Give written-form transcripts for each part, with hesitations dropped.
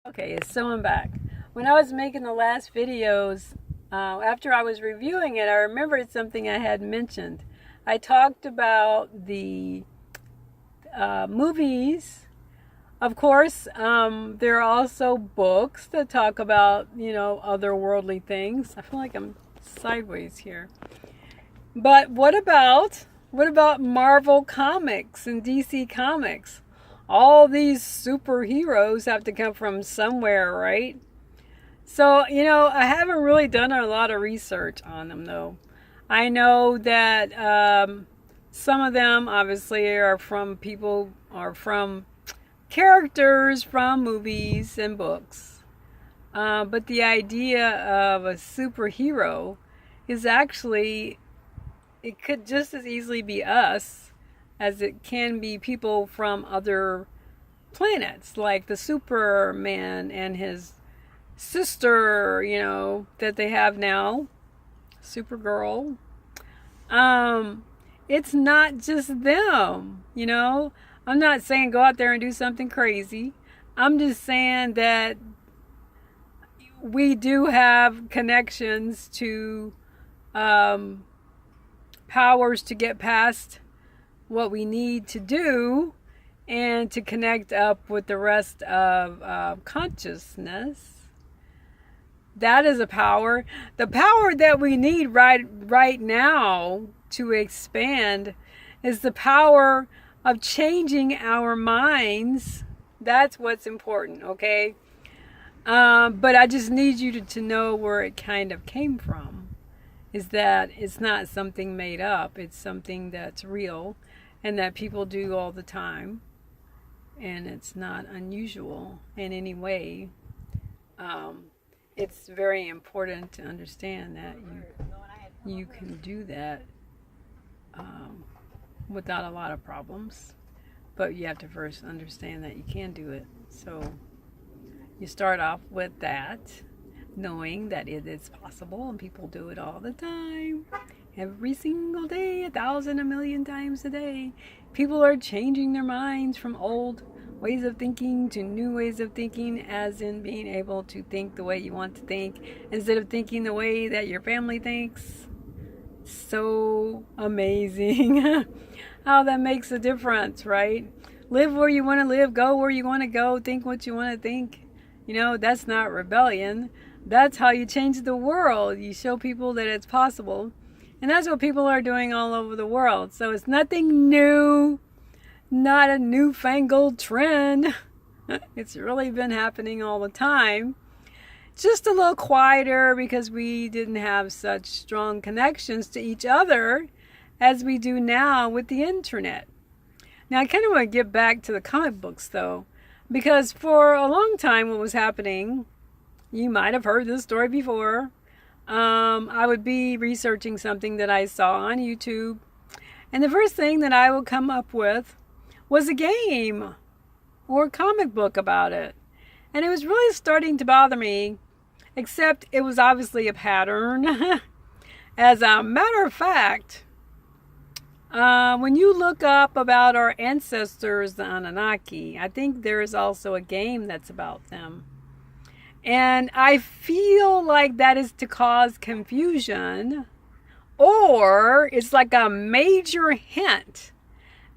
Okay, so I'm back. When I was making the last videos, after I was reviewing it, I remembered something I had mentioned. I talked about the movies. Of course, there are also books that talk about, otherworldly things. I feel like I'm sideways here. But what about Marvel Comics and DC Comics? All these superheroes have to come from somewhere, right? So, I haven't really done a lot of research on them, though. I know that some of them obviously are from characters from movies and books. But the idea of a superhero is actually, it could just as easily be us as it can be people from other planets, like the Superman and his sister, that they have now, Supergirl. It's not just them, I'm not saying go out there and do something crazy. I'm just saying that we do have connections to powers to get past what we need to do and to connect up with the rest of consciousness. That is a power. The power that we need right now to expand is the power of changing our minds. That's what's important, okay? But I just need you to know where it kind of came from. Is that it's not something made up. It's something that's real and that people do all the time. And it's not unusual in any way. It's very important to understand that you can do that without a lot of problems. But you have to first understand that you can do it. So you start off with that, knowing that it is possible and people do it all the time. Every single day, 1,000, a million times a day. People are changing their minds from old ways of thinking to new ways of thinking, as in being able to think the way you want to think instead of thinking the way that your family thinks. So amazing how that makes a difference, right? Live where you want to live, go where you want to go, think what you want to think. That's not rebellion. That's how you change the world. You show people that it's possible. And that's what people are doing all over the world. So it's nothing new, not a newfangled trend. It's really been happening all the time. Just a little quieter because we didn't have such strong connections to each other as we do now with the internet. Now I kind of want to get back to the comic books though, because for a long time what was happening, you might have heard this story before. I would be researching something that I saw on YouTube, and the first thing that I would come up with was a game or a comic book about it. And it was really starting to bother me, except it was obviously a pattern. As a matter of fact, when you look up about our ancestors, the Anunnaki, I think there is also a game that's about them. And I feel like that is to cause confusion, or it's like a major hint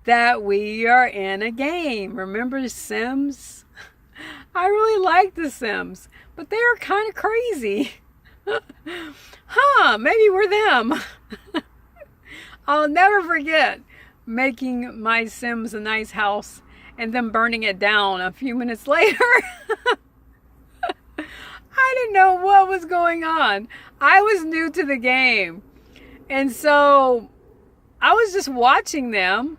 that we are in a game. Remember Sims? I really like the Sims, but they're kind of crazy. Maybe we're them. I'll never forget making my Sims a nice house and then burning it down a few minutes later. I didn't know what was going on. I was new to the game. And so I was just watching them.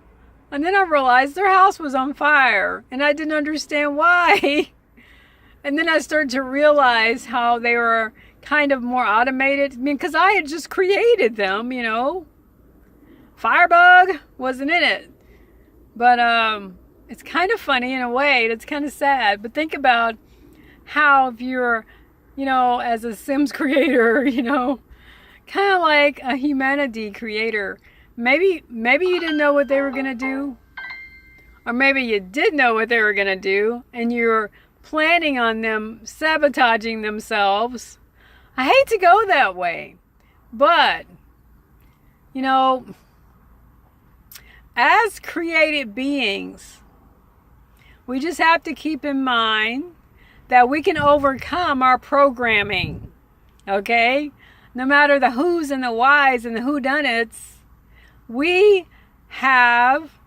And then I realized their house was on fire. And I didn't understand why. And then I started to realize how they were kind of more automated. I mean, because I had just created them, Firebug wasn't in it. But it's kind of funny in a way. It's kind of sad. But think about how if you're, as a Sims creator, kind of like a humanity creator. Maybe you didn't know what they were going to do. Or maybe you did know what they were going to do. And you're planning on them sabotaging themselves. I hate to go that way, but, you know, as created beings, we just have to keep in mind that we can overcome our programming, okay? No matter the who's and the whys and the whodunits, we have,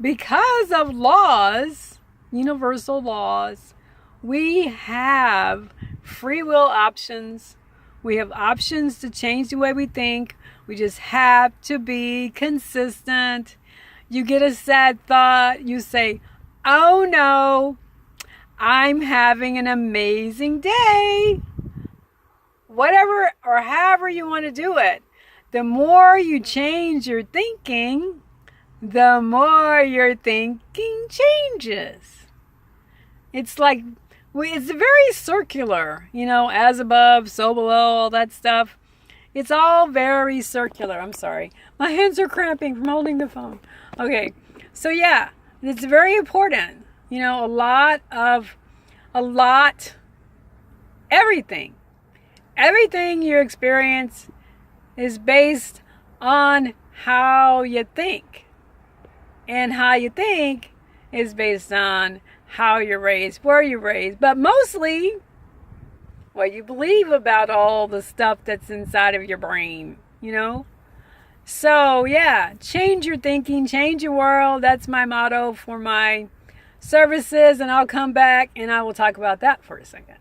because of laws, universal laws, we have free will options. We have options to change the way we think. We just have to be consistent. You get a sad thought, you say, oh no, I'm having an amazing day. Whatever or however you want to do it. The more you change your thinking, the more your thinking changes. It's like, it's very circular, you know, as above, so below, all that stuff. It's all very circular. I'm sorry. My hands are cramping from holding the phone. Okay. So yeah, it's very important. You know, everything you experience is based on how you think. And how you think is based on how you're raised, where you're raised, but mostly what you believe about all the stuff that's inside of your brain, you know? So yeah, change your thinking, change your world. That's my motto for my services, and I'll come back and I will talk about that for a second.